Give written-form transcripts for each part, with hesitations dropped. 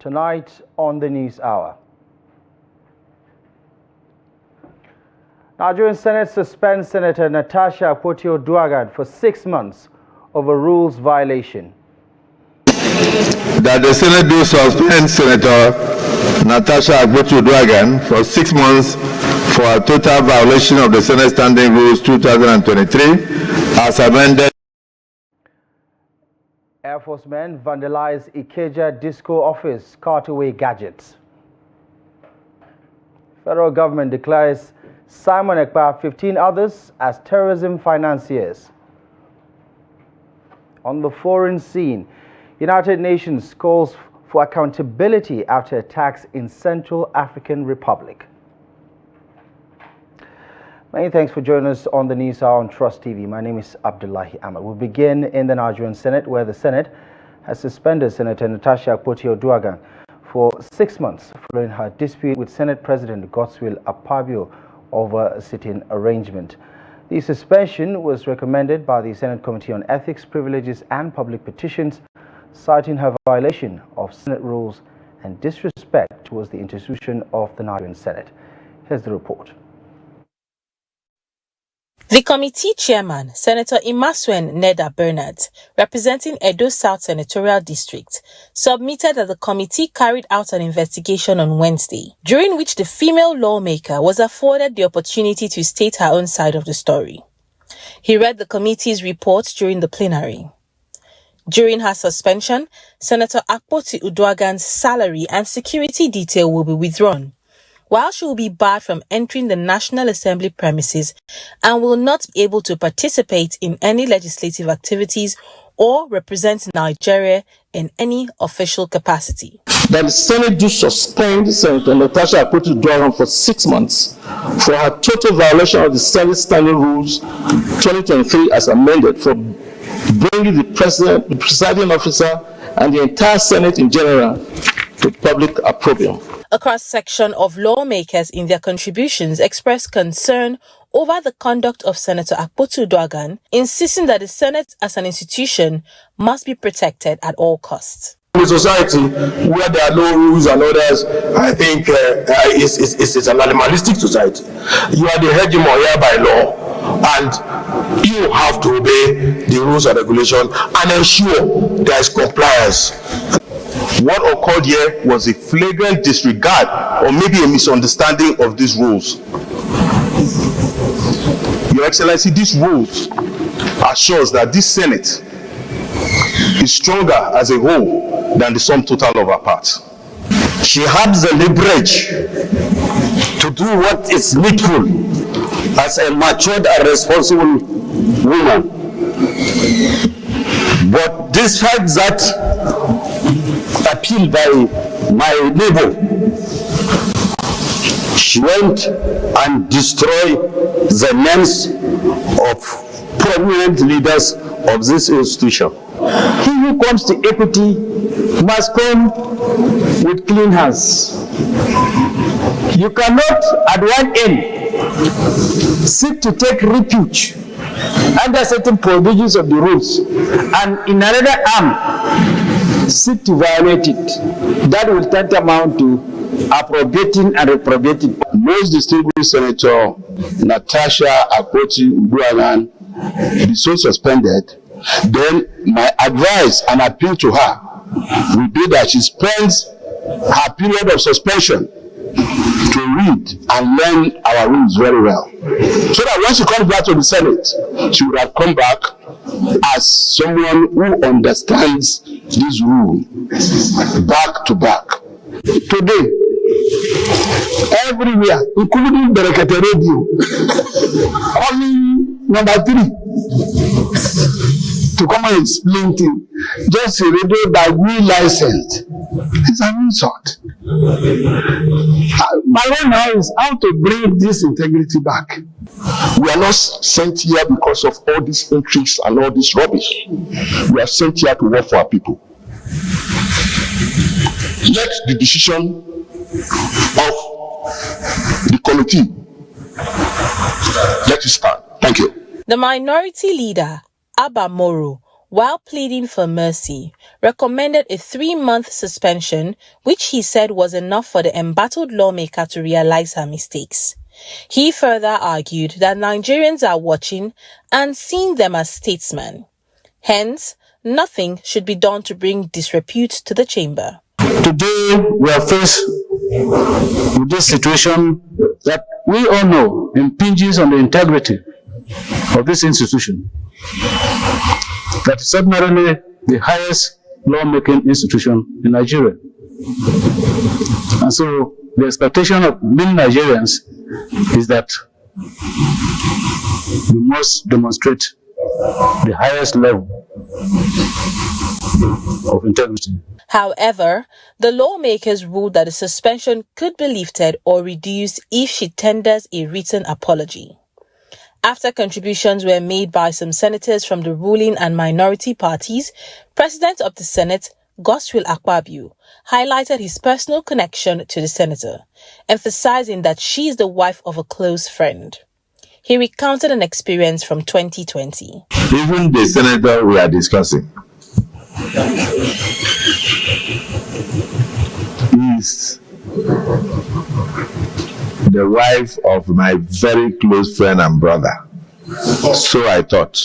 Tonight on the News Hour. Nigerian Senate suspends Senator Natasha Akpoti-Uduaghan for 6 months over rules violation. That the Senate do suspend Senator Natasha Akpoti-Uduaghan for 6 months for a total violation of the Senate Standing Rules 2023 as amended. Air Force men vandalize Ikeja Disco office, cart away gadgets. Federal government declares Simon Ekpa 15 others as terrorism financiers. On the foreign scene, United Nations calls for accountability after attacks in Central African Republic. Many thanks for joining us on the News Hour on Trust TV. My name is Abdullahi Ahmed. We'll begin in the Nigerian Senate, where the Senate has suspended Senator Natasha Akpoti-Uduaghan for 6 months following her dispute with Senate President Godswill Akpabio over a sitting arrangement. The suspension was recommended by the Senate Committee on Ethics, Privileges and Public Petitions, citing her violation of Senate rules and disrespect towards the institution of the Nigerian Senate. Here's the report. The committee chairman, Senator Imasuen Neda Bernard, representing Edo South Senatorial District, submitted that the committee carried out an investigation on Wednesday, during which the female lawmaker was afforded the opportunity to state her own side of the story. He read the committee's report during the plenary. During her suspension, Senator Akpoti-Uduaghan's salary and security detail will be withdrawn, while she will be barred from entering the National Assembly premises and will not be able to participate in any legislative activities or represent Nigeria in any official capacity. That the Senate do suspend Senator Natasha Akpoti-Uduaghan for 6 months for her total violation of the Senate Standing Rules 2023 as amended for bringing the presiding officer and the entire Senate in general to public opprobrium. A cross-section of lawmakers in their contributions expressed concern over the conduct of Senator Akpoti-Uduaghan, insisting that the Senate as an institution must be protected at all costs. In a society where there are no rules and orders, I think it's an animalistic society. You are the hegemon here by law, and you have to obey the rules and regulations and ensure there is compliance. What occurred here was a flagrant disregard or maybe a misunderstanding of these rules. Your Excellency, these rules assures that this Senate is stronger as a whole than the sum total of our parts. She has the leverage to do what is needful as a matured and responsible woman. But despite that appeal by my neighbor, she went and destroyed the names of prominent leaders of this institution. He who comes to equity must come with clean hands. You cannot at one end seek to take refuge under certain provisions of the rules and in another arm seek to violate it. That will tantamount to appropriating and reprobating. Most distinguished Senator Natasha Akpoti-Uduaghan be so suspended, then my advice and appeal to her will be that she spends her period of suspension to read and learn our rules very well, so that when she comes back to the Senate, she would have come back as someone who understands this rule back to back. Today, everywhere, including the Rekete Radio, calling number 3 to come and explain things. Just a radio that we licensed. It's an insult. My one now is how to bring this integrity back. We are not sent here because of all these intrigues and all this rubbish. We are sent here to work for our people. Let the decision of the committee let it stand. Thank you. The minority leader, Abba Moro, while pleading for mercy, recommended a 3-month suspension, which he said was enough for the embattled lawmaker to realize her mistakes. He further argued that Nigerians are watching and seeing them as statesmen. Hence, nothing should be done to bring disrepute to the chamber. Today, we are faced with this situation that we all know impinges on the integrity of this institution. That is ordinarily the highest lawmaking institution in Nigeria. And so the expectation of many Nigerians is that we must demonstrate the highest level of integrity. However, the lawmakers ruled that the suspension could be lifted or reduced if she tenders a written apology. After contributions were made by some senators from the ruling and minority parties, President of the Senate, Godswill Akpabio, highlighted his personal connection to the senator, emphasizing that she is the wife of a close friend. He recounted an experience from 2020. Even the senator we are discussing is the wife of my very close friend and brother. So I thought.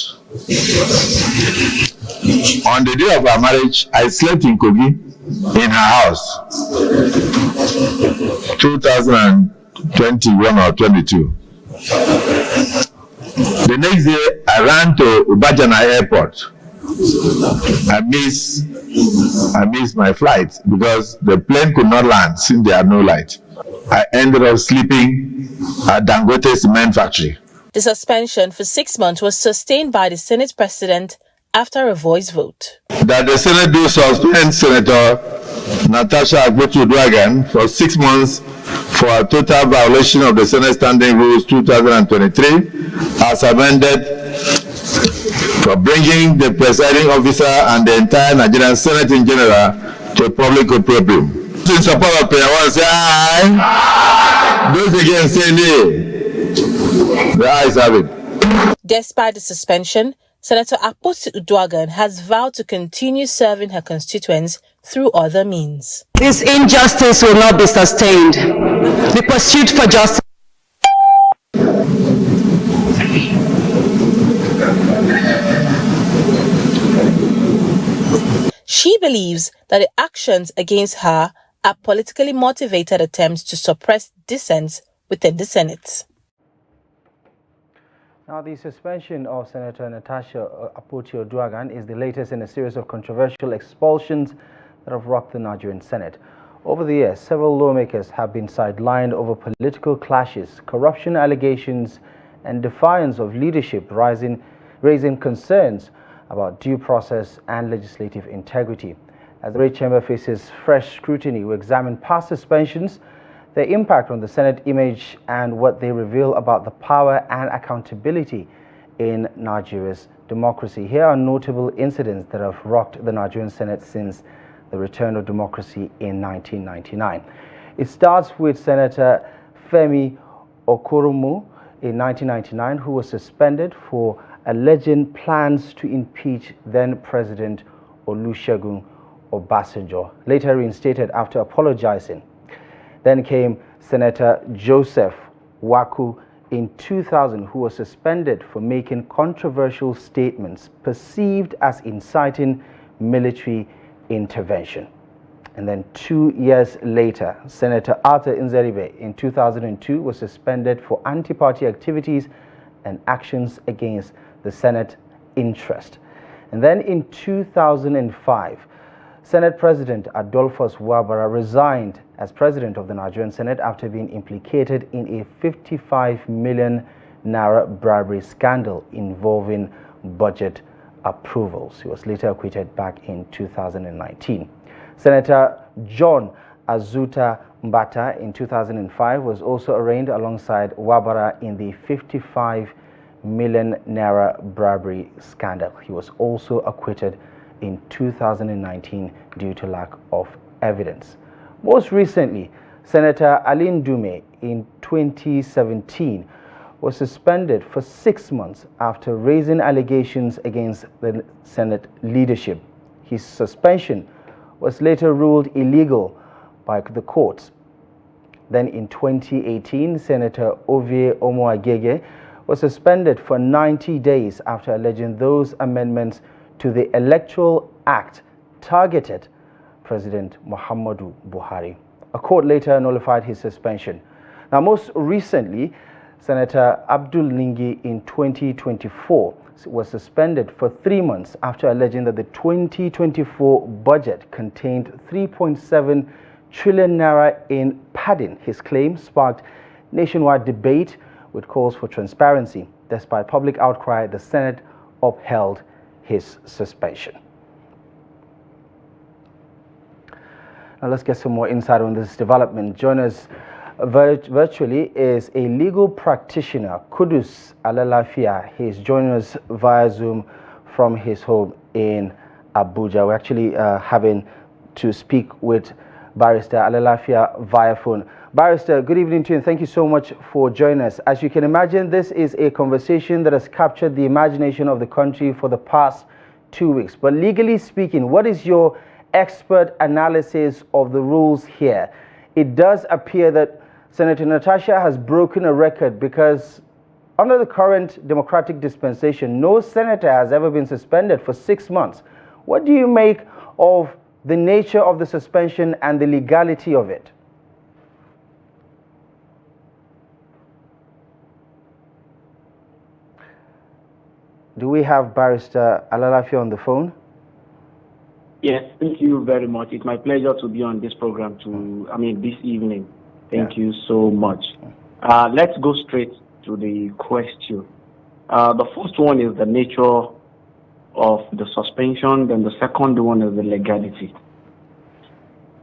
On the day of our marriage, I slept in Kogi, in her house, 2021 or 22. The next day, I ran to Ubajana Airport. I missed my flight because the plane could not land since there had no light. I ended up sleeping at Dangote Cement Factory. The suspension for 6 months was sustained by the Senate President after a voice vote. That the Senate do suspend Senator Natasha Akpoti-Uduaghan for 6 months for a total violation of the Senate Standing Rules 2023 as amended, for bringing the presiding officer and the entire Nigerian Senate in general to public opprobrium. In support of prayer, one say aye. Those against say nay. The ayes have it. Despite the suspension, Senator Akpoti-Uduaghan has vowed to continue serving her constituents through other means. This injustice will not be sustained. The pursuit for justice. She believes that the actions against her are politically motivated attempts to suppress dissent within the Senate. Now, the suspension of Senator Natasha Akpoti-Uduaghan is the latest in a series of controversial expulsions that have rocked the Nigerian Senate. Over the years, several lawmakers have been sidelined over political clashes, corruption allegations, and defiance of leadership, raising concerns about due process and legislative integrity. As the Red Chamber faces fresh scrutiny, we examine past suspensions, their impact on the Senate image, and what they reveal about the power and accountability in Nigeria's democracy. Here are notable incidents that have rocked the Nigerian Senate since the return of democracy in 1999. It starts with Senator Femi Okoromo in 1999, who was suspended for alleging plans to impeach then-President Olusegun Obasanjo, later reinstated after apologizing. Then came Senator Joseph Waku in 2000, who was suspended for making controversial statements perceived as inciting military intervention. And then 2 years later, Senator Arthur Nzeribe in 2002 was suspended for anti-party activities and actions against the Senate interest. And then in 2005, Senate President Adolphus Wabara resigned as president of the Nigerian Senate after being implicated in a 55 million naira bribery scandal involving budget approvals. He was later acquitted back in 2019. Senator John Azuta Mbata in 2005 was also arraigned alongside Wabara in the 55 million naira bribery scandal. He was also acquitted in 2019 due to lack of evidence. Most recently, Senator Aline Dume in 2017 was suspended for 6 months after raising allegations against the Senate leadership. His suspension was later ruled illegal by the courts. Then in 2018, Senator Ovie Omo-Agege was suspended for 90 days after alleging those amendments to the Electoral Act targeted President Muhammadu Buhari. A court later nullified his suspension. Now, most recently, Senator Abdul Ningi in 2024 was suspended for 3 months after alleging that the 2024 budget contained 3.7 trillion naira in padding. His claim sparked nationwide debate with calls for transparency. Despite public outcry, the Senate upheld his suspension. Now let's get some more insight on this development. Join us virtually is a legal practitioner, Kudus Alalafia. He is joining us via Zoom from his home in Abuja. We're actually having to speak with Barrister Alalafia via phone. Barrister, good evening to you and thank you so much for joining us. As you can imagine, this is a conversation that has captured the imagination of the country for the past 2 weeks. But legally speaking, what is your expert analysis of the rules here? It does appear that Senator Natasha has broken a record because under the current democratic dispensation, no senator has ever been suspended for 6 months. What do you make of the nature of the suspension and the legality of it? Do we have Barrister Alalafia on the phone? Yes, thank you very much. It's my pleasure to be on this program this evening. Thank you so much. Let's go straight to the question. The first one is the nature of the suspension, then the second one is the legality.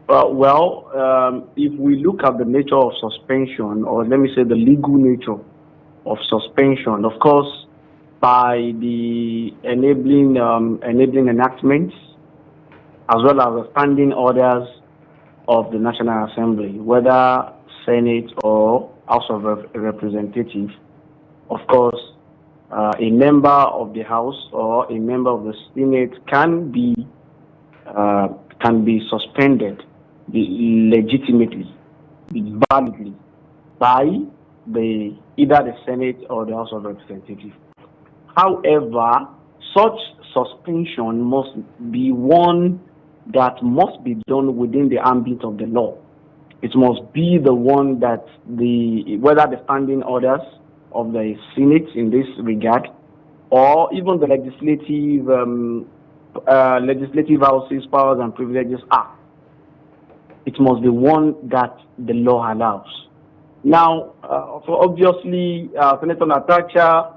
If we look at the nature of suspension, or let me say the legal nature of suspension, of course, by the enabling enactments, as well as the standing orders of the National Assembly, whether Senate or House of Representatives. Of course, a member of the House or a member of the Senate can be suspended legitimately, validly, by either the Senate or the House of Representatives. However, such suspension must be one that must be done within the ambit of the law. It must be the one that whether the standing orders of the Senate in this regard, or even the legislative houses, powers and privileges act. It must be one that the law allows. Now, obviously, Senator Natasha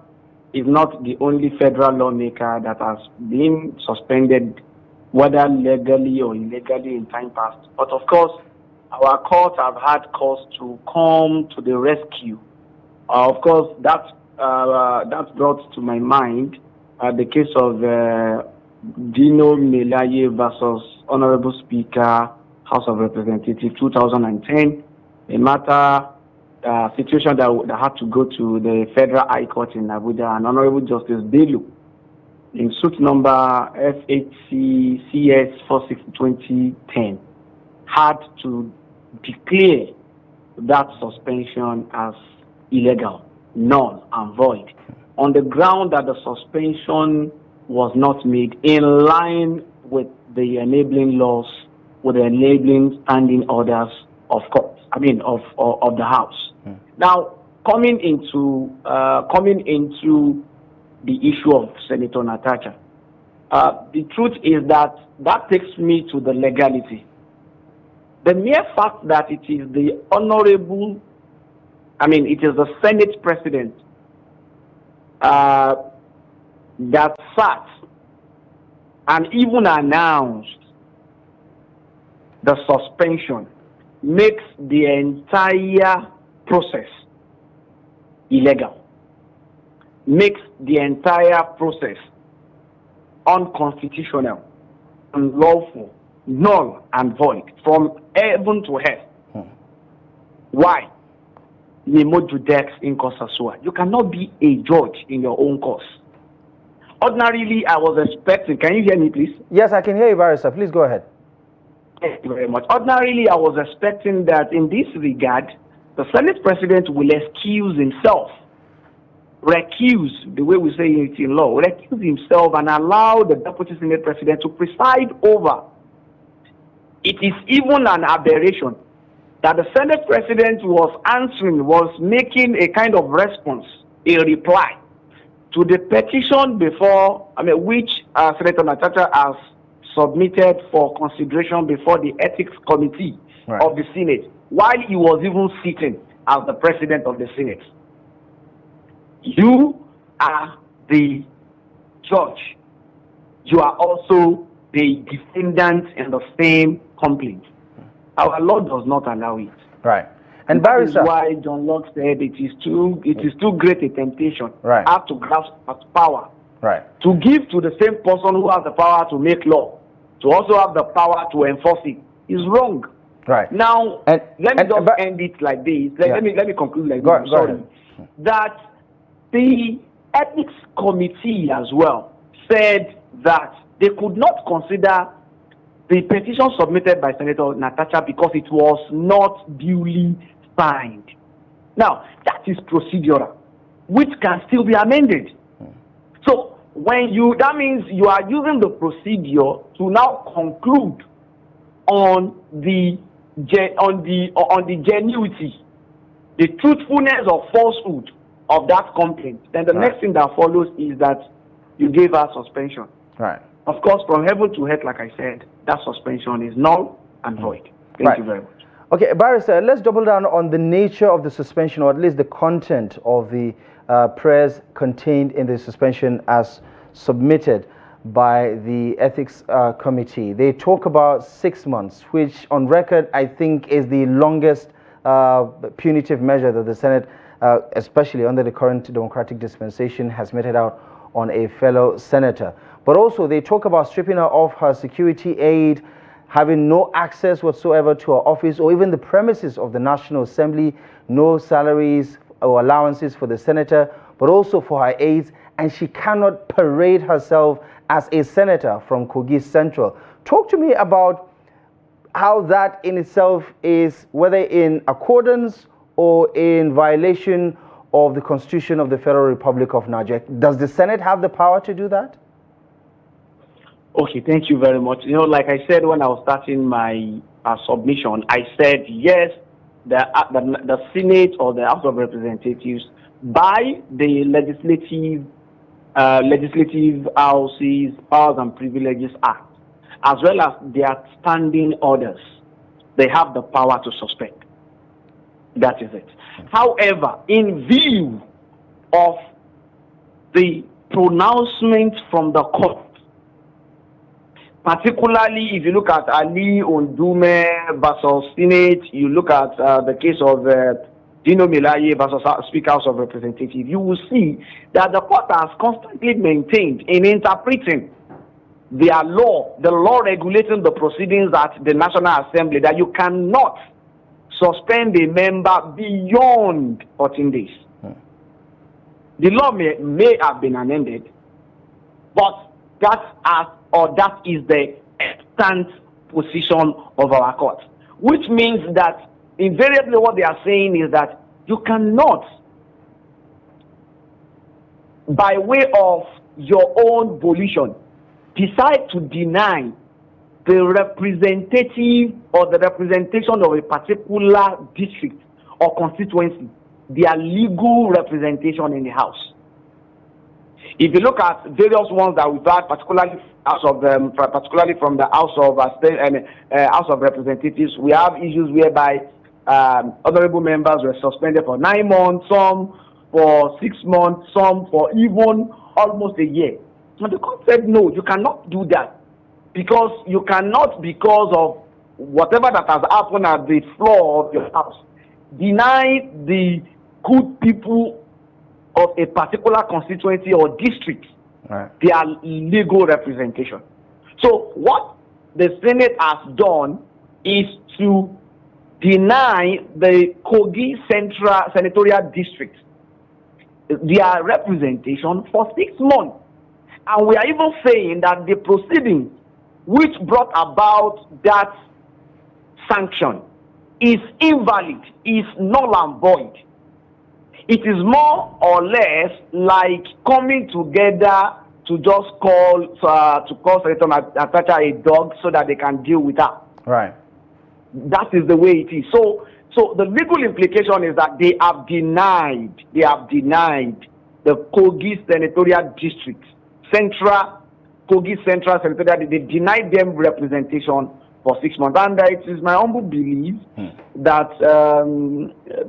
is not the only federal lawmaker that has been suspended, whether legally or illegally in time past. But of course, our courts have had cause to come to the rescue. Of course, that brought to my mind the case of Dino Melaye versus Honorable Speaker, House of Representatives, 2010, a matter situation that had to go to the Federal High Court in Abuja, and Honorable Justice Bello, in suit number FHC CS 46/2010, had to declare that suspension as illegal, null and void, on the ground that the suspension was not made in line with the enabling laws, with the enabling standing orders of court, of the House. Now, coming into the issue of Senator Natasha, the truth is that takes me to the legality. The mere fact that it is the honorable, it is the Senate President that sat and even announced the suspension makes the entire process illegal, makes the entire process unconstitutional, unlawful, null and void from heaven to hell. Why? nemo judex in causa sua. You cannot be a judge in your own cause. Ordinarily, I was expecting. Can you hear me, please? Yes, I can hear you, Barrister. Please go ahead. Thank you very much. Ordinarily, I was expecting that in this regard, the Senate President will excuse himself, recuse, the way we say it in law, recuse himself and allow the Deputy Senate President to preside over. It is even an aberration that the Senate President was answering, was making a kind of response, a reply to the petition before, which Senator Natasha has submitted for consideration before the Ethics Committee of the Senate, while he was even sitting as the President of the Senate. You are the judge. You are also the defendant in the same complaint. Our law does not allow it. Right. And that is Barrister, why John Locke said it is too great a temptation Right. have to grasp at power. Right. To give to the same person who has the power to make law, to also have the power to enforce it, is wrong. Right. Now, let me just end it like this. Let me conclude like this. Go ahead. That the Ethics Committee as well said that they could not consider the petition submitted by Senator Natasha because it was not duly signed. Now, that is procedural, which can still be amended. So, that means you are using the procedure to now conclude on the genuity, the truthfulness or falsehood of that complaint. Then the next thing that follows is that you gave her suspension. Right. Of course, from heaven to earth, like I said, that suspension is null and void. Thank you very much. Okay, Barrister, let's double down on the nature of the suspension, or at least the content of the prayers contained in the suspension as submitted by the Ethics Committee. They talk about 6 months, which on record I think is the longest punitive measure that the Senate, especially under the current democratic dispensation, has meted out on a fellow senator. But also they talk about stripping her of her security aid, having no access whatsoever to her office or even the premises of the National Assembly, no salaries or allowances for the senator, but also for her aides, and she cannot parade herself as a senator from Kogi Central. Talk to me about how that in itself is, whether in accordance or in violation of the Constitution of the Federal Republic of Nigeria. Does the Senate have the power to do that? Okay, thank you very much. Like I said when I was starting my submission, I said yes, the Senate or the House of Representatives, by the Legislative Houses Powers and Privileges Act, as well as their standing orders, they have the power to suspend. That is it. However, in view of the pronouncement from the court, particularly if you look at Ali Ondume versus Senate, you look at the case of Dino Melaye versus Speaker House of Representatives, you will see that the court has constantly maintained in interpreting their law, the law regulating the proceedings at the National Assembly, that you cannot suspend a member beyond 14 days. The law may have been amended, but that is the extant position of our court, which means that invariably what they are saying is that you cannot, by way of your own volition, decide to deny the representative or the representation of a particular district or constituency their legal representation in the House. If you look at various ones that we've had, particularly from the House of Representatives, we have issues whereby honorable members were suspended for 9 months, some for 6 months, some for even almost a year. And the court said, no, you cannot do that. Because you cannot, because of whatever that has happened at the floor of your house, deny the good people of a particular constituency or district their legal representation. So what the Senate has done is to deny the Kogi Central Senatorial District their representation for 6 months. And we are even saying that the proceedings which brought about that sanction is invalid, is null and void. It is more or less like coming together to just call Senator Natasha a dog so that they can deal with her. Right. That is the way it is. So the legal implication is that they have denied the Kogi Senatorial District, Kogi Central Senatorial, they denied them representation for 6 months. And it is my humble belief that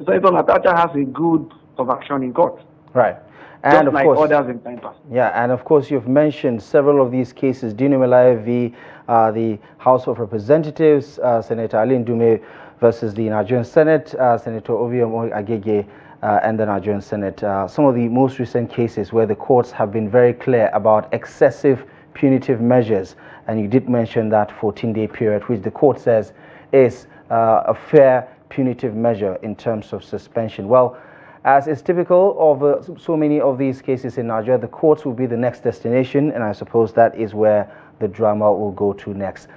Senator Natasha has a good of action in court. Right. And just of like course, others in time past. Yeah, and of course you've mentioned several of these cases. Dino v. The House of Representatives, Senator Ali Ndume versus the Nigerian Senate, Senator Ovio Agege and the Nigerian Senate. Some of the most recent cases where the courts have been very clear about excessive punitive measures, and you did mention that 14-day period, which the court says is a fair punitive measure in terms of suspension. Well, as is typical of so many of these cases in Nigeria, the courts will be the next destination, and I suppose that is where the drama will go to next.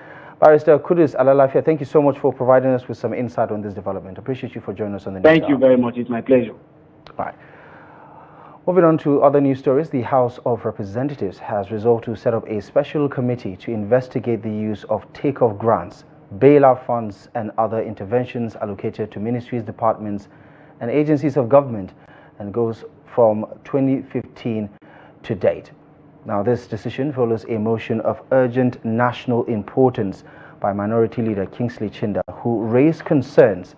Barrister Kudus Alalafia, thank you so much for providing us with some insight on this development. Appreciate you for joining us on the news. Thank you very much. It's my pleasure. All right. Moving on to other news stories, the House of Representatives has resolved to set up a special committee to investigate the use of takeoff grants, bailout funds, and other interventions allocated to ministries, departments, and agencies of government, and goes from 2015 to date. Now, this decision follows a motion of urgent national importance by Minority Leader Kingsley Chinda, who raised concerns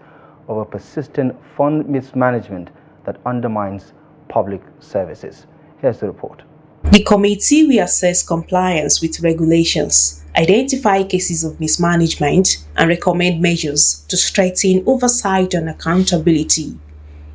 over persistent fund mismanagement that undermines public services. Here's the report. The committee will assess compliance with regulations, identify cases of mismanagement, and recommend measures to strengthen oversight and accountability.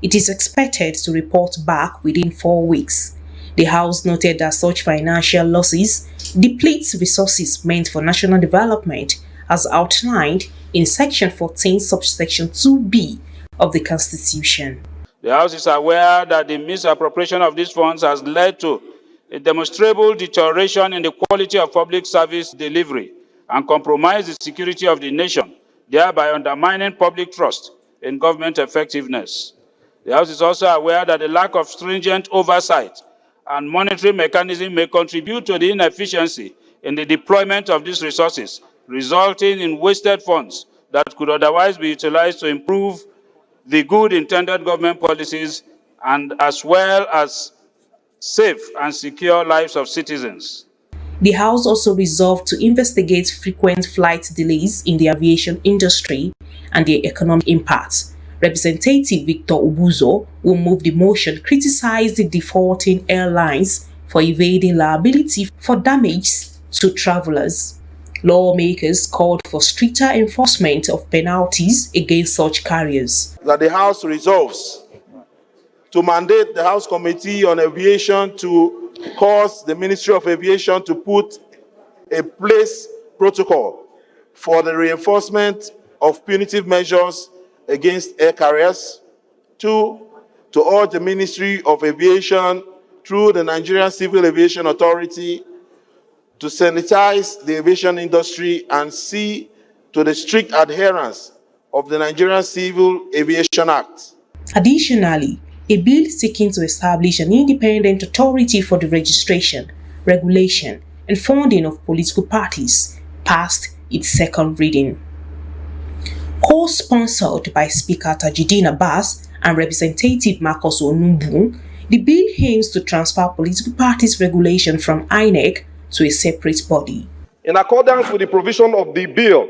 It is expected to report back within 4 weeks. The House noted that such financial losses deplete resources meant for national development as outlined in Section 14, subsection 2B of the Constitution. The House is aware that the misappropriation of these funds has led to a demonstrable deterioration in the quality of public service delivery and compromised the security of the nation, thereby undermining public trust in government effectiveness. The House is also aware that the lack of stringent oversight and monitoring mechanism may contribute to the inefficiency in the deployment of these resources, resulting in wasted funds that could otherwise be utilized to improve the good intended government policies and as well as safe and secure lives of citizens. The House also resolved to investigate frequent flight delays in the aviation industry and their economic impact. Representative Victor Ubuzo, who moved the motion, criticized the defaulting airlines for evading liability for damage to travelers. Lawmakers called for stricter enforcement of penalties against such carriers. That the House resolves to mandate the House Committee on Aviation to cause the Ministry of Aviation to put a place protocol for the reinforcement of punitive measures against air carriers. 2, to urge the Ministry of Aviation through the Nigerian Civil Aviation Authority to sanitize the aviation industry and see to the strict adherence of the Nigerian Civil Aviation Act. Additionally, a bill seeking to establish an independent authority for the registration, regulation, and funding of political parties passed its second reading. Co-sponsored by Speaker Tajudeen Abbas and Representative Marcus Onumbu, the bill aims to transfer political parties regulation from INEC to a separate body. In accordance with the provision of the bill,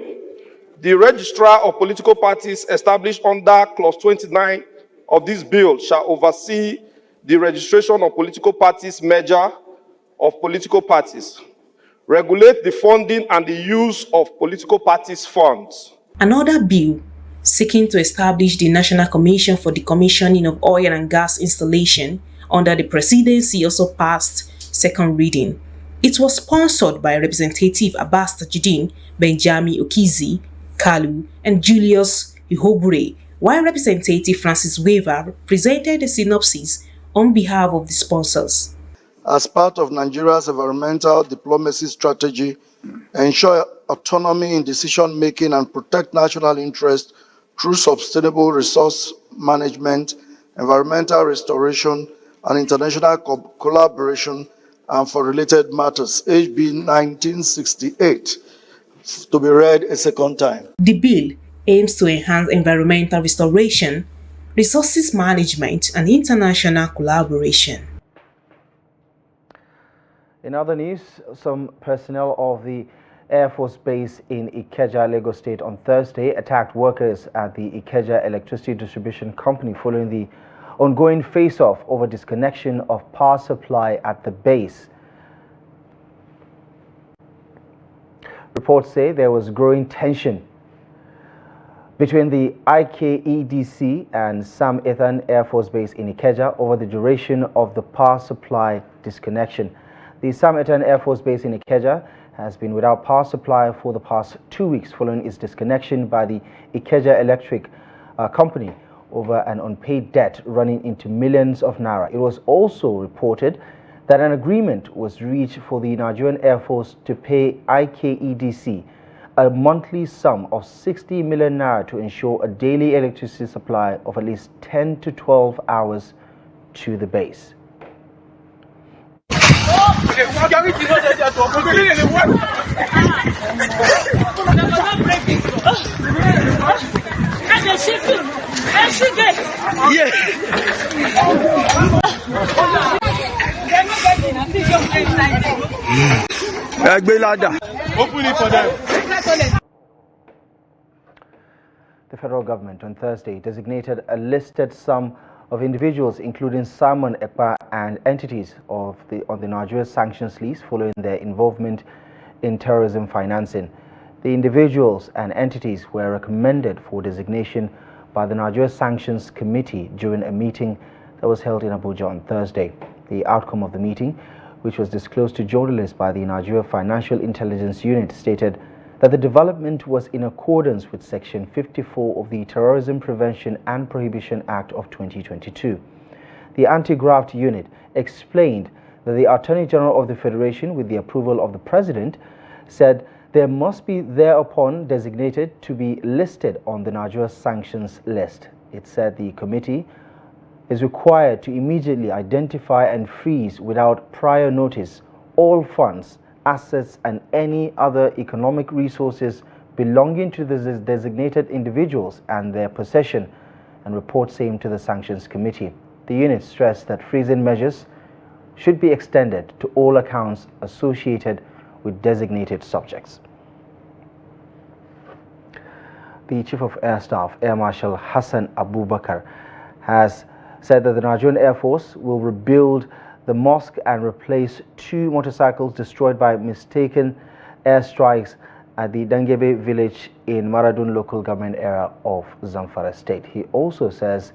the registrar of political parties established under Clause 29 of this bill shall oversee the registration of political parties, merger of political parties, regulate the funding and the use of political parties' funds. Another bill seeking to establish the National Commission for the Commissioning of Oil and Gas Installation under the presidency also passed second reading. It was sponsored by Representative Abbas Tajudeen, Benjamin Okizi, Kalu, and Julius Ihobure, while Representative Francis Weaver presented a synopsis on behalf of the sponsors. As part of Nigeria's environmental diplomacy strategy, ensure autonomy in decision-making and protect national interests through sustainable resource management, environmental restoration, and international collaboration, and for related matters, HB 1968, to be read a second time. The bill aims to enhance environmental restoration, resources management, and international collaboration. In other news, some personnel of the Air Force Base in Ikeja, Lagos State on Thursday attacked workers at the Ikeja Electricity Distribution Company following the ongoing face-off over disconnection of power supply at the base. Reports say there was growing tension between the IKEDC and Sam Ethan Air Force Base in Ikeja over the duration of the power supply disconnection. The Sam Ethan Air Force Base in Ikeja has been without power supply for the past 2 weeks following its disconnection by the Ikeja Electric Company over an unpaid debt running into millions of naira. It was also reported that an agreement was reached for the Nigerian Air Force to pay IKEDC a monthly sum of 60 million naira to ensure a daily electricity supply of at least 10 to 12 hours to the base. Open it for them. The federal government on Thursday designated a listed sum of individuals, including Simon Ekpa and entities on the Nigeria sanctions list following their involvement in terrorism financing. The individuals and entities were recommended for designation by the Nigeria Sanctions Committee during a meeting that was held in Abuja on Thursday. The outcome of the meeting, which was disclosed to journalists by the Nigeria Financial Intelligence Unit, stated that the development was in accordance with Section 54 of the Terrorism Prevention and Prohibition Act of 2022. The Anti-Graft Unit explained that the Attorney General of the Federation, with the approval of the President, said there must be thereupon designated to be listed on the Nigeria sanctions list. It said the committee is required to immediately identify and freeze without prior notice all funds, assets, and any other economic resources belonging to the designated individuals and their possession, and report same to the Sanctions Committee. The unit stressed that freezing measures should be extended to all accounts associated with designated subjects. The Chief of Air Staff, Air Marshal Hassan Abubakar, has said that the Nigerian Air Force will rebuild the mosque and replace 2 motorcycles destroyed by mistaken airstrikes at the Dangebe village in Maradun local government area of Zamfara State. He also says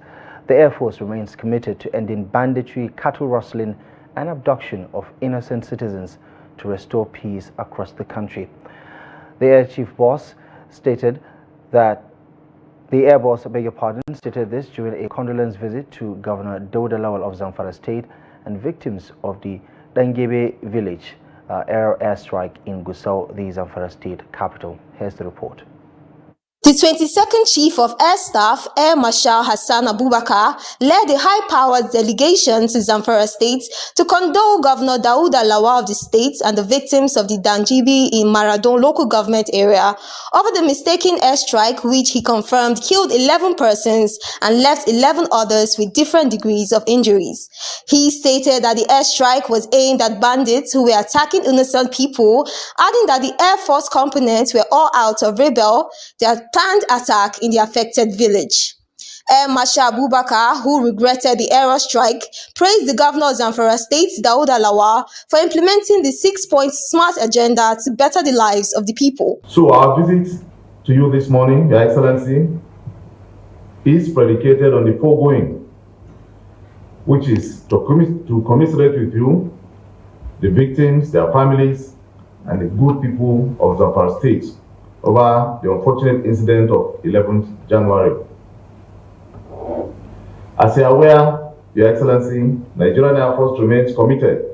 the Air Force remains committed to ending banditry, cattle rustling, and abduction of innocent citizens to restore peace across the country. The Air Chief Boss stated that the Air Boss, stated this during a condolence visit to Governor Dauda Lawal of Zamfara State and victims of the Dangebe village airstrike in Gusau, the Zamfara State capital. Here's the report. The 22nd Chief of Air Staff, Air Marshal Hassan Abubakar, led a high-powered delegation to Zamfara State to condole Governor Dauda Lawal of the state and the victims of the Danjibi in Maradon local government area over the mistaken airstrike, which he confirmed killed 11 persons and left 11 others with different degrees of injuries. He stated that the airstrike was aimed at bandits who were attacking innocent people, adding that the Air Force components were all out of rebel their planned attack in the affected village. Air Marshal Abubakar, who regretted the airstrike, praised the governor of Zamfara State, Dauda Lawal, for implementing the 6-point SMART agenda to better the lives of the people. So our visit to you this morning, Your Excellency, is predicated on the foregoing, which is to commiserate with you, the victims, their families, and the good people of Zamfara State over the unfortunate incident of 11th January. As you are aware, Your Excellency, Nigerian Air Force remains committed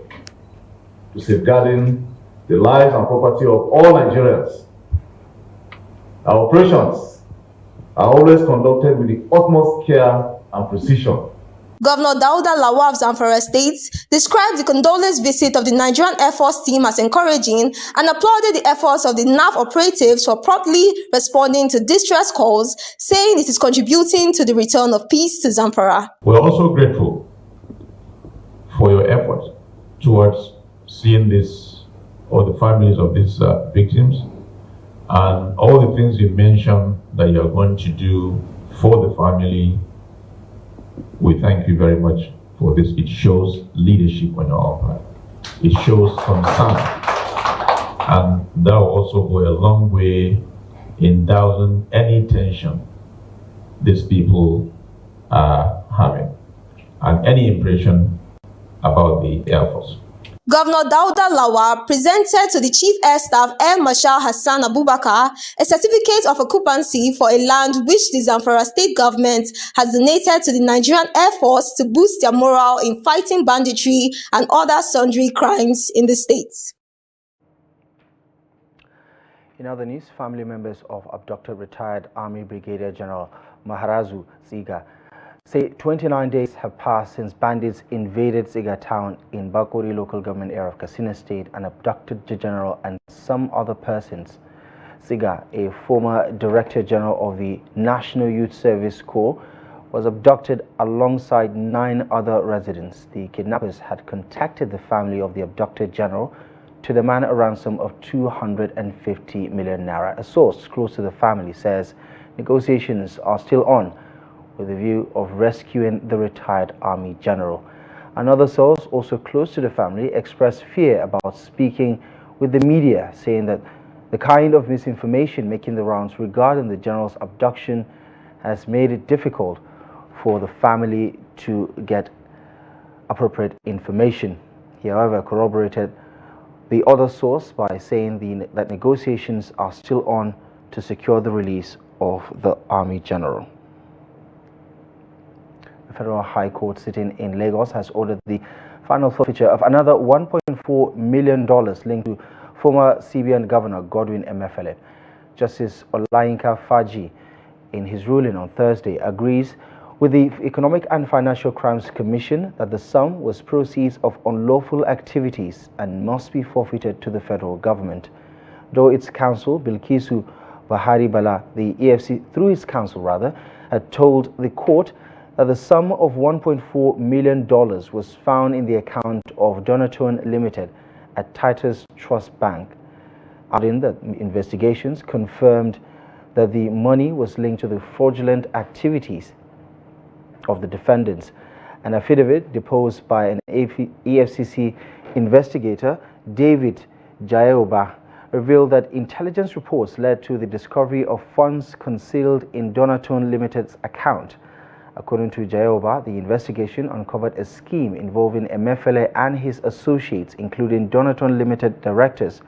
to safeguarding the lives and property of all Nigerians. Our operations are always conducted with the utmost care and precision. Governor Dauda Lawal of Zamfara State described the condolence visit of the Nigerian Air Force team as encouraging and applauded the efforts of the NAV operatives for promptly responding to distress calls, saying it is contributing to the return of peace to Zamfara. We are also grateful for your efforts towards seeing this, or the families of these victims, and all the things you mentioned that you are going to do for the family. We thank you very much for this. It shows leadership on your part. It shows concern. And that will also go a long way in dousing any tension these people are having and any impression about the Air Force. Governor Dauda Lawal presented to the Chief Air Staff Air Marshal Hassan Abubakar a certificate of occupancy for a land which the Zamfara state government has donated to the Nigerian Air Force to boost their morale in fighting banditry and other sundry crimes in the state. In other news, family members of abducted retired Army Brigadier General Maharazu Ziga say 29 days have passed since bandits invaded Ziga town in Bakori local government area of Katsina State and abducted the general and some other persons. Ziga, a former Director General of the National Youth Service Corps, was abducted alongside 9 other residents. The kidnappers had contacted the family of the abducted general to demand a ransom of 250 million naira. A source close to the family says negotiations are still on with the view of rescuing the retired Army General. Another source, also close to the family, expressed fear about speaking with the media, saying that the kind of misinformation making the rounds regarding the General's abduction has made it difficult for the family to get appropriate information. He, however, corroborated the other source by saying that negotiations are still on to secure the release of the Army General. The Federal High Court sitting in Lagos has ordered the final forfeiture of another $1.4 million linked to former CBN Governor Godwin Emefiele. Justice Olayinka Faji, in his ruling on Thursday, agrees with the Economic and Financial Crimes Commission that the sum was proceeds of unlawful activities and must be forfeited to the federal government. Though its counsel, Bilkisu Bahari Bala, the EFC, through its counsel rather, had told the court that the sum of $1.4 million was found in the account of Donatone Limited at Titus Trust Bank, adding that investigations confirmed that the money was linked to the fraudulent activities of the defendants. An affidavit deposed by an EFCC investigator, David Jayoba, revealed that intelligence reports led to the discovery of funds concealed in Donatone Limited's account. According to Jayoba, the investigation uncovered a scheme involving Emefiele and his associates, including Donatone Limited directors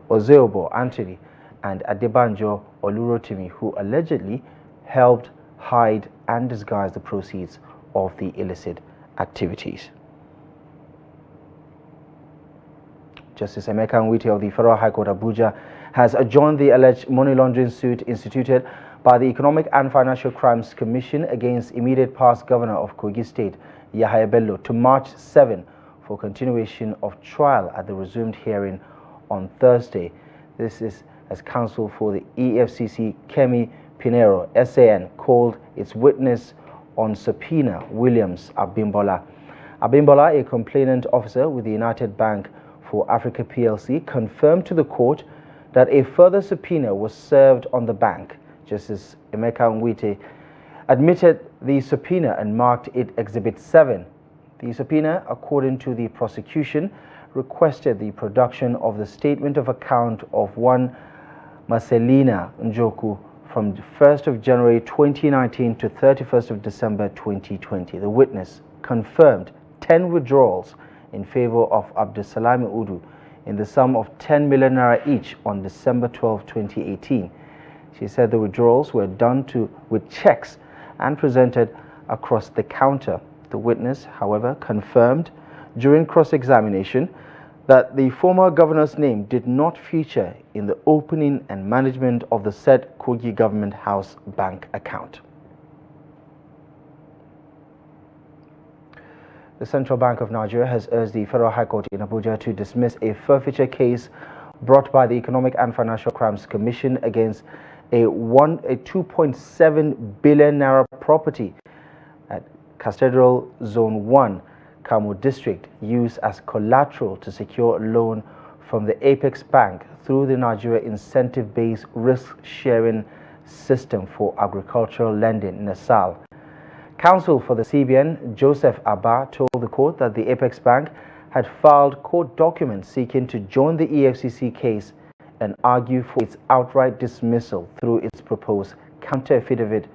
Ozeobo Anthony and Adebanjo Olurotimi, who allegedly helped hide and disguise the proceeds of the illicit activities. Justice Emeka Nwite of the Federal High Court Abuja has adjourned the alleged money laundering suit instituted by the Economic and Financial Crimes Commission against immediate past governor of Kogi State, Yahaya Bello, to March 7 for continuation of trial at the resumed hearing on Thursday. This is as counsel for the EFCC, Kemi Pinero, SAN, called its witness on subpoena, Williams Abimbola. Abimbola, a complainant officer with the United Bank for Africa PLC, confirmed to the court that a further subpoena was served on the bank. Justice Emeka Nwite admitted the subpoena and marked it Exhibit 7. The subpoena, according to the prosecution, requested the production of the statement of account of one Marcelina Njoku from 1st of January 2019 to 31st of December 2020. The witness confirmed 10 withdrawals in favor of Abdusalami Udu in the sum of 10 million naira each on December 12, 2018. She said the withdrawals were done with checks and presented across the counter. The witness, however, confirmed during cross-examination that the former governor's name did not feature in the opening and management of the said Kogi Government House bank account. The Central Bank of Nigeria has urged the Federal High Court in Abuja to dismiss a forfeiture case brought by the Economic and Financial Crimes Commission against a 2.7 billion naira property at Cathedral Zone 1, Kamo District, used as collateral to secure a loan from the Apex Bank through the Nigeria Incentive-Based Risk-Sharing System for Agricultural Lending, NISAL. Counsel for the CBN, Joseph Abba, told the court that the Apex Bank had filed court documents seeking to join the EFCC case and argue for its outright dismissal through its proposed counter-affidavit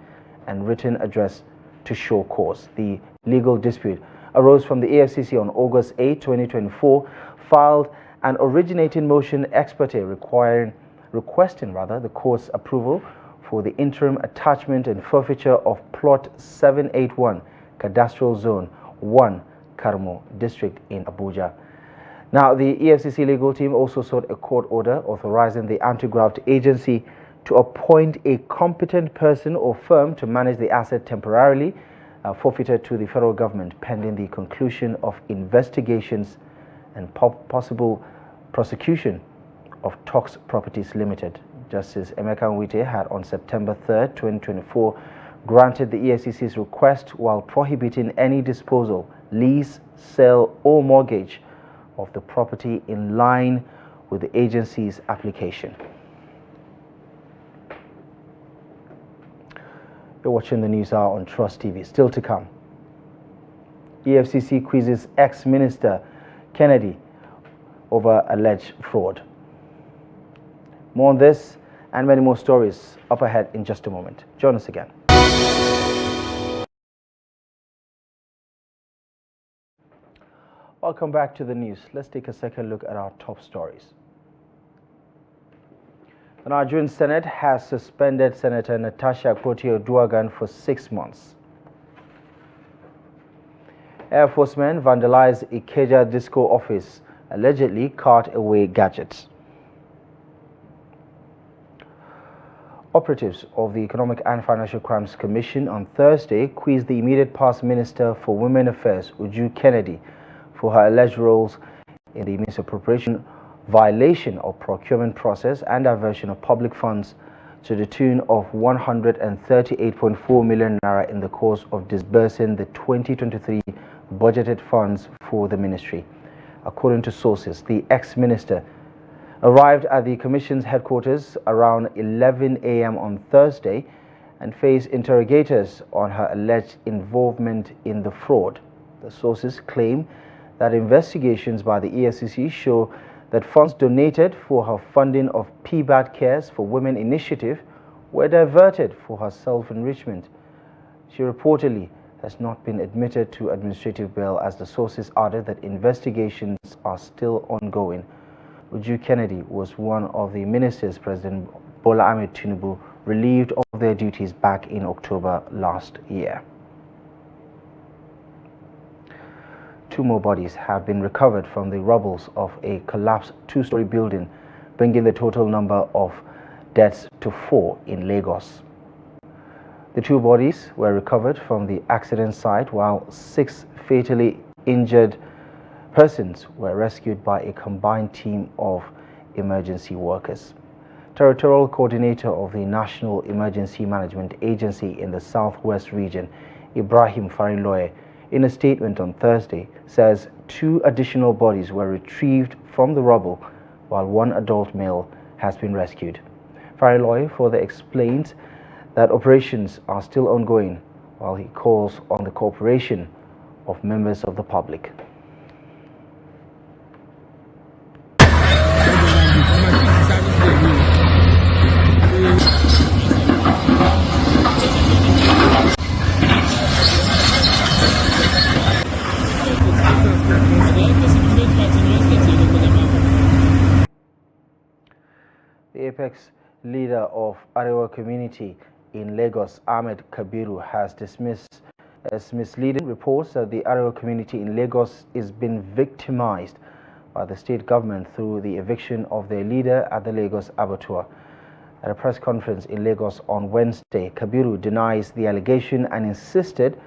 and written address to show cause. The legal dispute arose from the EFCC on August 8, 2024, filed an originating motion ex parte requesting the court's approval for the interim attachment and forfeiture of Plot 781, Cadastral Zone 1, Karmo District in Abuja. Now, the EFCC legal team also sought a court order authorizing the anti-graft agency to appoint a competent person or firm to manage the asset temporarily forfeited to the federal government pending the conclusion of investigations and possible prosecution of Tox Properties Limited. Justice Emeka Nwite had on September 3, 2024, granted the EFCC's request while prohibiting any disposal, lease, sale, or mortgage of the property in line with the agency's application. You're watching the News Hour on Trust TV. Still to come, EFCC quizzes ex-minister Kennedy over alleged fraud. More on this and many more stories up ahead in just a moment. Join us again. Welcome back to the news. Let's take a second look at our top stories. The Nigerian Senate has suspended Senator Natasha Akpoti-Uduaghan for 6 months. Air Force men vandalized Ikeja Disco office, allegedly cart away gadgets. Operatives of the Economic and Financial Crimes Commission on Thursday quizzed the immediate past Minister for Women Affairs, Uju Kennedy, for her alleged roles in the misappropriation, violation of procurement process and diversion of public funds to the tune of 138.4 million naira in the course of disbursing the 2023 budgeted funds for the ministry. According to sources, the ex-minister arrived at the Commission's headquarters around 11 a.m. on Thursday and faced interrogators on her alleged involvement in the fraud. The sources claim that investigations by the EFCC show that funds donated for her funding of PBAD Cares for Women initiative were diverted for her self-enrichment. She reportedly has not been admitted to administrative bail, as the sources added that investigations are still ongoing. Uju Kennedy was one of the ministers President Bola Ahmed Tinubu relieved of their duties back in October last year. 2 more bodies have been recovered from the rubbles of a collapsed 2-story building, bringing the total number of deaths to 4 in Lagos. The 2 bodies were recovered from the accident site, while 6 fatally injured persons were rescued by a combined team of emergency workers. Territorial Coordinator of the National Emergency Management Agency in the Southwest region, Ibrahim Fariloye, in a statement on Thursday, says 2 additional bodies were retrieved from the rubble, while 1 adult male has been rescued. Fariloye further explains that operations are still ongoing, while he calls on the cooperation of members of the public. The Apex leader of Arewa community in Lagos, Ahmed Kabiru, has dismissed as misleading reports that the Arewa community in Lagos is being victimized by the state government through the eviction of their leader at the Lagos abattoir. At a press conference in Lagos on Wednesday, Kabiru denies the allegation and insisted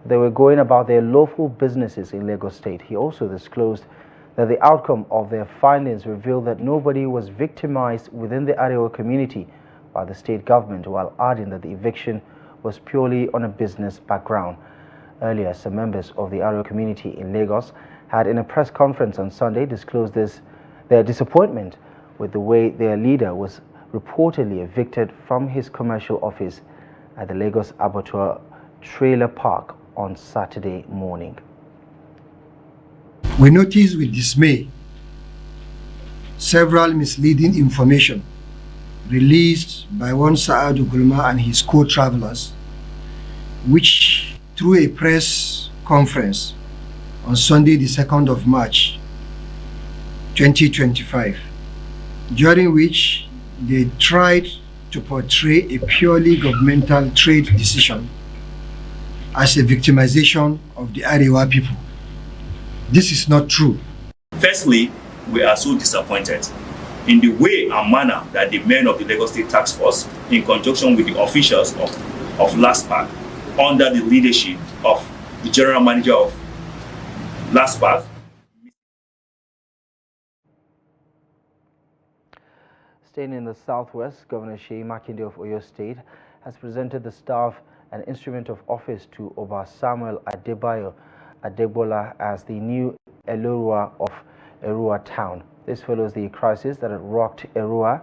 they were going about their lawful businesses in Lagos State. He also disclosed that the outcome of their findings revealed that nobody was victimized within the Arewa community by the state government, while adding that the eviction was purely on a business background. Earlier, some members of the Arewa community in Lagos had, in a press conference on Sunday, disclosed their disappointment with the way their leader was reportedly evicted from his commercial office at the Lagos Abattoir Trailer Park on Saturday morning. We notice with dismay several misleading information released by one Saadu Gulma and his co-travelers, which through a press conference on Sunday the 2nd of March 2025, during which they tried to portray a purely governmental trade decision as a victimization of the Arewa people. This is not true. Firstly, we are so disappointed in the way and manner that the men of the Lagos State Task Force, in conjunction with the officials of LASPAC, under the leadership of the general manager of LASPAC. Staying in the southwest, Governor Seyi Makinde of Oyo State has presented the staff and instrument of office to Oba Samuel Adebayo Adegbola as the new Elorua of Erua town. This follows the crisis that had rocked Erua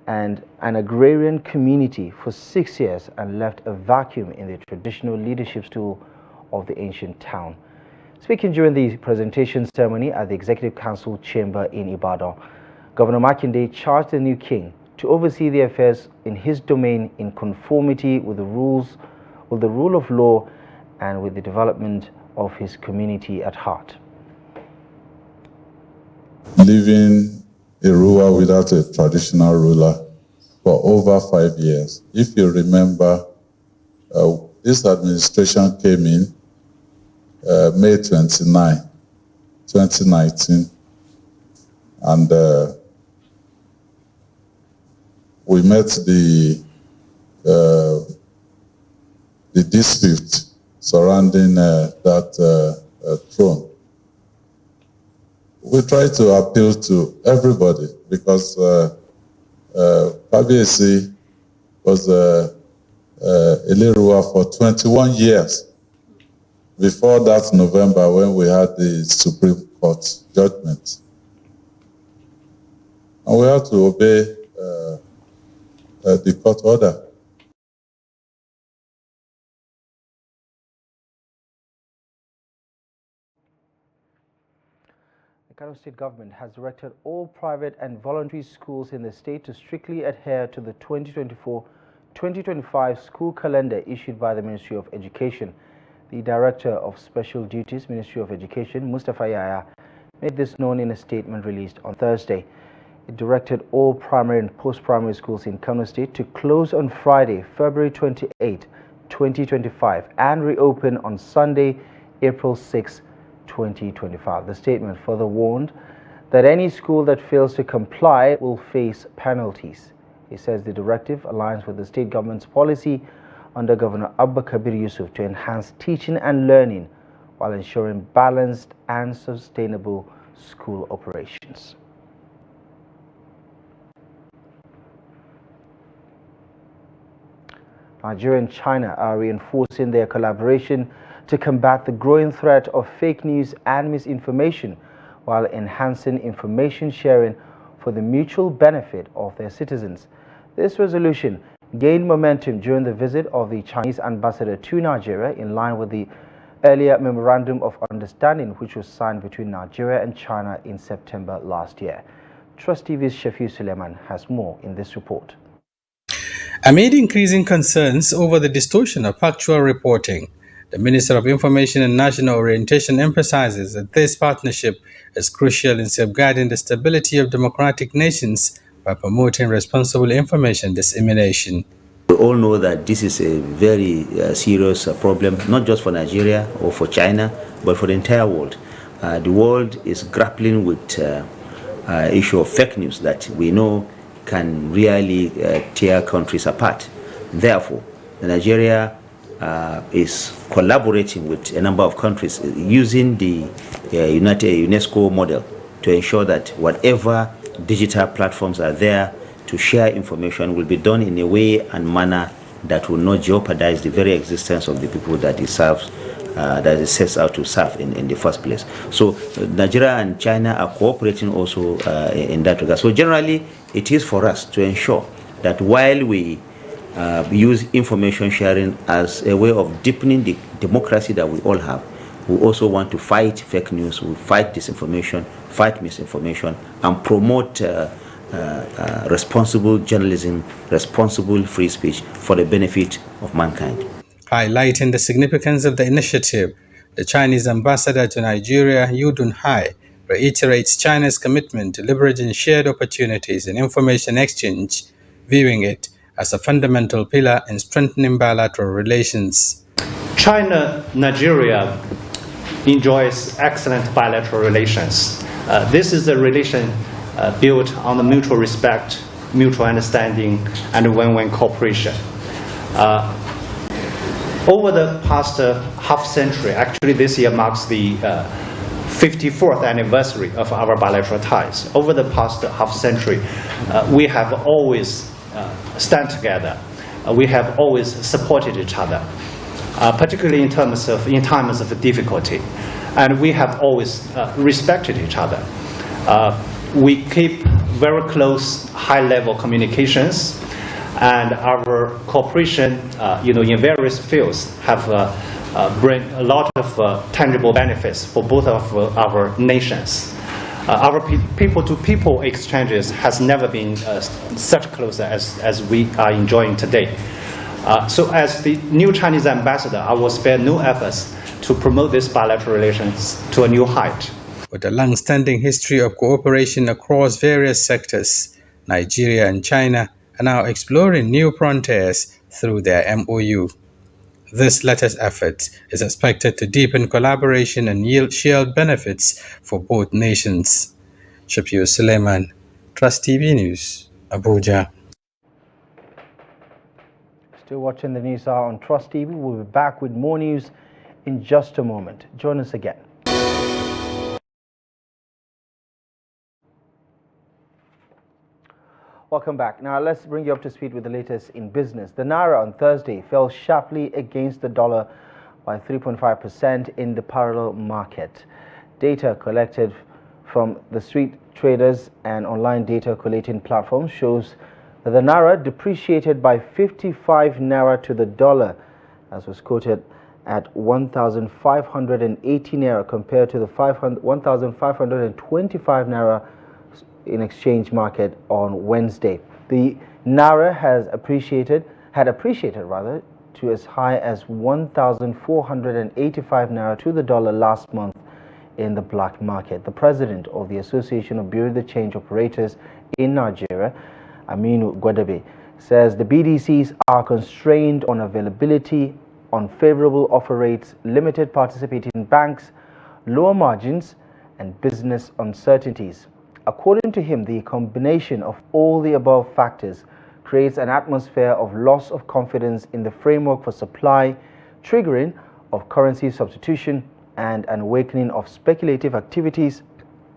and an agrarian community for 6 years and left a vacuum in the traditional leadership stool of the ancient town. Speaking during the presentation ceremony at the Executive Council chamber in Ibadan, Governor Makinde charged the new king to oversee the affairs in his domain in conformity with the rule of law and with the development of his community at heart. Living Erua without a traditional ruler for over 5 years. If you remember, this administration came in May 29, 2019, and we met the dispute surrounding that throne. We try to appeal to everybody because Kabiyesi was Elorua for 21 years before that November when we had the Supreme Court judgment. And we have to obey the court order. The Kano State government has directed all private and voluntary schools in the state to strictly adhere to the 2024-2025 school calendar issued by the Ministry of Education. The Director of Special Duties, Ministry of Education, Mustafa Yaya, made this known in a statement released on Thursday. It directed all primary and post-primary schools in Kano State to close on Friday, February 28, 2025 and reopen on Sunday, April 6, 2025. The statement further warned that any school that fails to comply will face penalties. He says the directive aligns with the state government's policy under Governor Abba Kabir Yusuf to enhance teaching and learning while ensuring balanced and sustainable school operations. Nigeria and China are reinforcing their collaboration to combat the growing threat of fake news and misinformation while enhancing information sharing for the mutual benefit of their citizens. This resolution gained momentum during the visit of the Chinese ambassador to Nigeria in line with the earlier Memorandum of Understanding which was signed between Nigeria and China in September last year. Trust TV's Shafiu Suleiman has more in this report. Amid increasing concerns over the distortion of factual reporting, the Minister of Information and National Orientation emphasizes that this partnership is crucial in safeguarding the stability of democratic nations by promoting responsible information dissemination. We all know that this is a very serious problem, not just for Nigeria or for China, but for the entire world. The world is grappling with issue of fake news that we know can really tear countries apart. Therefore, Nigeria is collaborating with a number of countries using the UNESCO model to ensure that whatever digital platforms are there to share information will be done in a way and manner that will not jeopardize the very existence of the people that it serves, that it sets out to serve in the first place. So Nigeria and China are cooperating also in that regard. So generally, it is for us to ensure that while we use information sharing as a way of deepening the democracy that we all have, we also want to fight fake news, we fight disinformation, fight misinformation, and promote responsible journalism, responsible free speech for the benefit of mankind. Highlighting the significance of the initiative, the Chinese ambassador to Nigeria, Yu Dunhai, reiterates China's commitment to leveraging shared opportunities in information exchange, viewing it as a fundamental pillar in strengthening bilateral relations. China-Nigeria enjoys excellent bilateral relations. This is a relation built on the mutual respect, mutual understanding, and win-win cooperation. Over the past half century, actually this year marks the 54th anniversary of our bilateral ties. Over the past half century, we have always stand together. We have always supported each other, particularly in times of difficulty, and we have always respected each other. We keep very close, high-level communications, and our cooperation, in various fields have bring a lot of tangible benefits for both of our nations. Our people-to-people exchanges has never been such close as we are enjoying today. So as the new Chinese ambassador, I will spare no efforts to promote these bilateral relations to a new height. With a long-standing history of cooperation across various sectors, Nigeria and China are now exploring new frontiers through their MOU. This latest effort is expected to deepen collaboration and yield shared benefits for both nations. Shapir Suleiman, Trust TV News, Abuja. Still watching the news hour on Trust TV. We'll be back with more news in just a moment. Join us again. Welcome back. Now let's bring you up to speed with the latest in business. The Naira on Thursday fell sharply against the dollar by 3.5% in the parallel market. Data collected from the street traders and online data collating platforms shows that the Naira depreciated by 55 Naira to the dollar, as was quoted at 1,580 Naira compared to the 1,525 Naira in exchange market on Wednesday. The Naira had appreciated to as high as 1,485 Naira to the dollar last month in the black market. The president of the Association of Bureau de Change Operators in Nigeria, Aminu Gwadabe, says the BDCs are constrained on availability, unfavorable offer rates, limited participating banks, lower margins, and business uncertainties. According to him, the combination of all the above factors creates an atmosphere of loss of confidence in the framework for supply, triggering of currency substitution, and an awakening of speculative activities,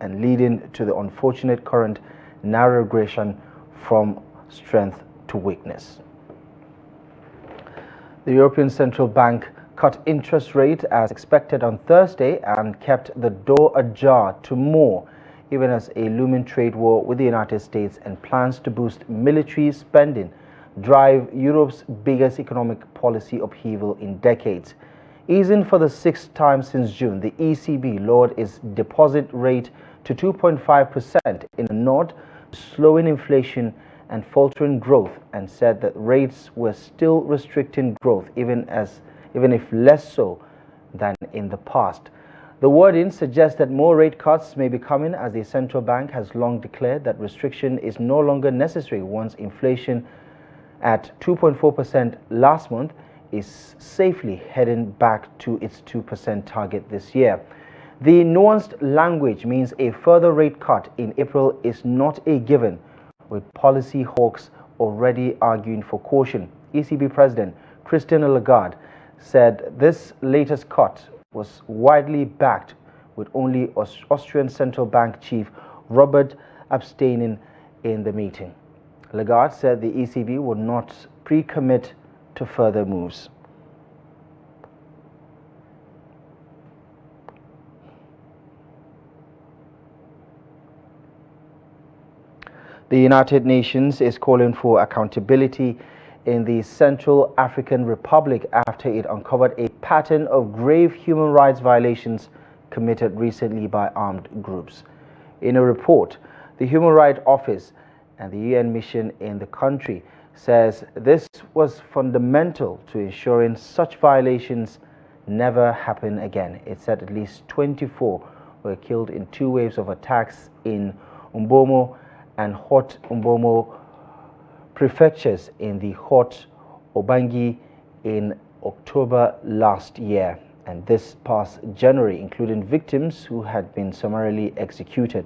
and leading to the unfortunate current Naira regression from strength to weakness. The European Central Bank cut interest rate as expected on Thursday and kept the door ajar to more, even as a looming trade war with the United States and plans to boost military spending drive Europe's biggest economic policy upheaval in decades. Easing for the sixth time since June, the ECB lowered its deposit rate to 2.5% in a nod to slowing inflation and faltering growth, and said that rates were still restricting growth, even if less so than in the past. The wording suggests that more rate cuts may be coming, as the central bank has long declared that restriction is no longer necessary once inflation at 2.4% last month is safely heading back to its 2% target this year. The nuanced language means a further rate cut in April is not a given, with policy hawks already arguing for caution. ECB President Christine Lagarde said this latest cut was widely backed, with only Austrian Central Bank Chief Robert abstaining in the meeting. Lagarde said the ECB would not pre-commit to further moves. The United Nations is calling for accountability in the Central African Republic after it uncovered a pattern of grave human rights violations committed recently by armed groups. In a report, the Human Rights Office and the UN mission in the country says this was fundamental to ensuring such violations never happen again. It said at least 24 were killed in 2 waves of attacks in Umbomo and Hot Umbomo prefectures in the Hot Obangi in October last year and this past January, including victims who had been summarily executed.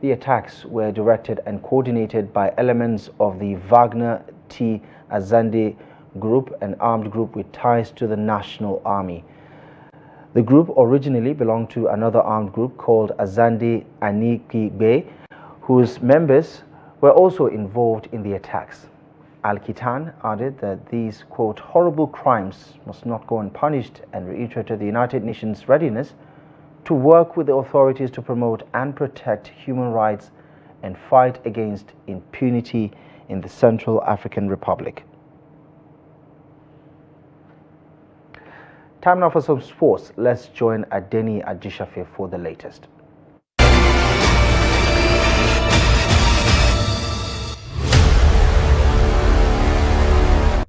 The attacks were directed and coordinated by elements of the Wagner T. Azande group, an armed group with ties to the National Army. The group originally belonged to another armed group called Azande Anikigbe, whose members were also involved in the attacks. Al-Kitan added that these, quote, horrible crimes must not go unpunished, and reiterated the United Nations' readiness to work with the authorities to promote and protect human rights and fight against impunity in the Central African Republic. Time now for some sports. Let's join Adeni Ajishafe for the latest.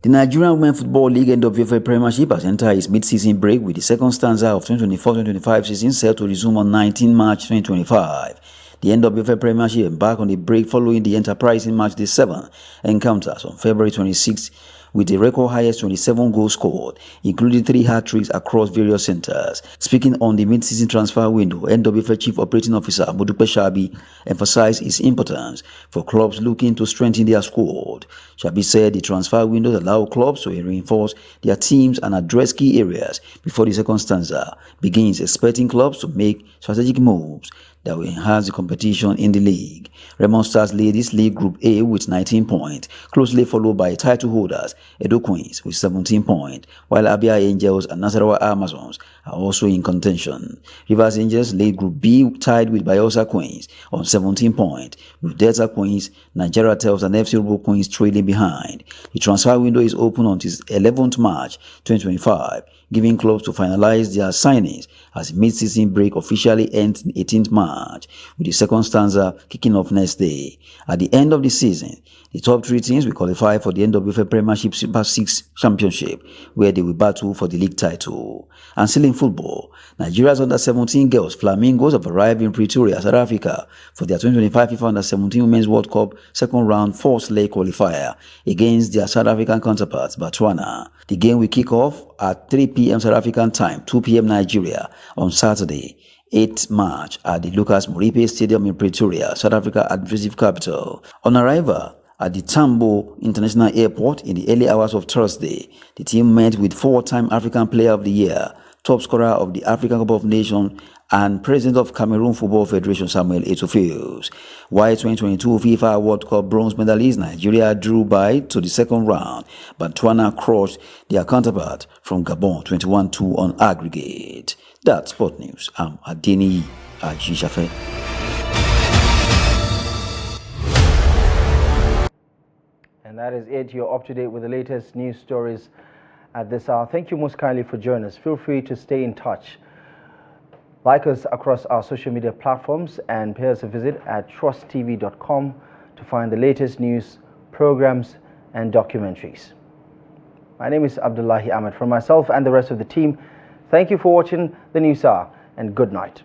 The Nigerian Women Football League NWFL Premiership has entered its mid-season break, with the second stanza of 2024-2025 season set to resume on 19 March 2025. The NWFL Premiership embarked on a break following the enterprising Match Day 7 encounters on February 26, with a record highest 27 goals scored, including 3 hat-tricks across various centers. Speaking on the mid-season transfer window, NWFL Chief Operating Officer Modupe Shabi emphasized its importance for clubs looking to strengthen their squad. Shabi said the transfer windows allow clubs to reinforce their teams and address key areas before the second stanza begins, expecting clubs to make strategic moves that will enhance the competition in the league. Raymond Stars Ladies League Group A with 19 points, closely followed by title holders Edo Queens with 17 points, while Abia Angels and Nasarawa Amazons are also in contention. Rivers Angels League Group B tied with Bayelsa Queens on 17 points, with Delta Queens, Nigeria Tels and FC Robo Queens trailing behind. The transfer window is open until 11th March 2025, giving clubs to finalize their signings as the mid-season break officially ends 18th March, with the second stanza kicking off next day. At the end of the season, the top 3 teams will qualify for the NWFL Premiership Super 6 Championship, where they will battle for the league title. And still in football, Nigeria's under-17 girls Flamingos have arrived in Pretoria, South Africa, for their 2025 FIFA Under-17 Women's World Cup second-round fourth-leg qualifier against their South African counterparts, Botswana. The game will kick off at 3 p.m. South African time, 2 p.m. Nigeria, on Saturday, 8th March, at the Lucas Moripe Stadium in Pretoria, South Africa administrative capital. On arrival at the Tambo International Airport in the early hours of Thursday, the team met with 4-time African Player of the Year, top scorer of the African Cup of Nations, and President of Cameroon Football Federation Samuel Eto'o. While 2022 FIFA World Cup bronze medalist Nigeria drew by to the second round, Botswana crushed their counterpart from Gabon 21-2 on aggregate. That's Sport News. I'm Adeni Ajishafe. And that is it. You're up to date with the latest news stories at this hour. Thank you most kindly for joining us. Feel free to stay in touch. Like us across our social media platforms and pay us a visit at trusttv.com to find the latest news, programs, and documentaries. My name is Abdullahi Ahmed. For myself and the rest of the team, thank you for watching the News Hour. and good night.